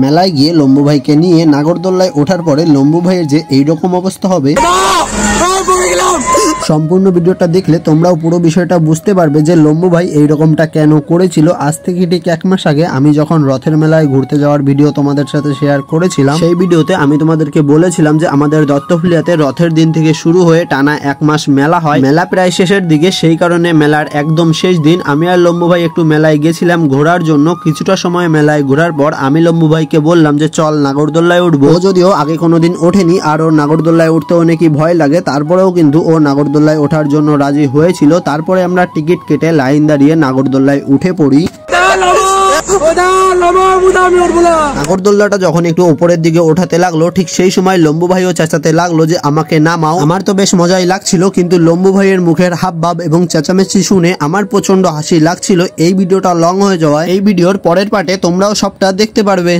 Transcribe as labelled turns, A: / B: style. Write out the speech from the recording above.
A: মেলায় গিয়ে লম্বু ভাইকে নিয়ে নাগরদোল্লায় ওঠার পরে লম্বু ভাইয়ের যে এইরকম অবস্থা হবে, সম্পূর্ণ ভিডিওটা দেখলে তোমরাও পুরো বিষয়টা বুঝতে পারবে যে লম্বু ভাই এইরকমটা কেন করেছিল। আজ থেকে ঠিক 1 মাস আগে আমি যখন রথের মেলায় ঘুরতে যাওয়ার ভিডিও তোমাদের সাথে শেয়ার করেছিলাম, সেই ভিডিওতে আমি তোমাদেরকে বলেছিলাম যে আমাদের দত্তফুলিয়াতে রথের দিন থেকে শুরু হয়ে টানা 1 মাস মেলা হয়। মেলা প্রায় শেষের দিকে, সেই কারণে মেলার একদম শেষ দিন আমি আর লম্বু ভাই একটু মেলায় গেছিলাম ঘোরার জন্য। কিছুটা সময় মেলায় ঘোরার পর আমি লম্বু ভাইকে বললাম যে চল নাগরদোল্লায় উঠবো। ও যদিও আগে কোনোদিন ওঠেনি আর ওর নাগরদোল্লায় উঠতে অনেকই ভয় লাগে, তারপরেও কিন্তু ও নাগরদোল্লায় ওঠার জন্য রাজি হয়েছিল। তারপরে আমরা টিকিট কেটে লাইন দাঁড়িয়ে নাগরদোল্লায় উঠে পড়ি। নাগরদোল্লাটা যখন একটু উপরের দিকে ওঠাতে লাগলো, ঠিক সেই সময় লম্বু ভাইও চেঁচাতে লাগলো যে আমাকে নামাও। আমার তো বেশ মজাই লাগছিল, কিন্তু লম্বু ভাইয়ের মুখের হাবভাব এবং চেঁচামেচি শুনে আমার প্রচন্ড হাসি লাগছিল। এই ভিডিওটা লং হয়ে যাওয়ায় এই ভিডিওর পরের পার্টে তোমরাও সবটা দেখতে পারবে।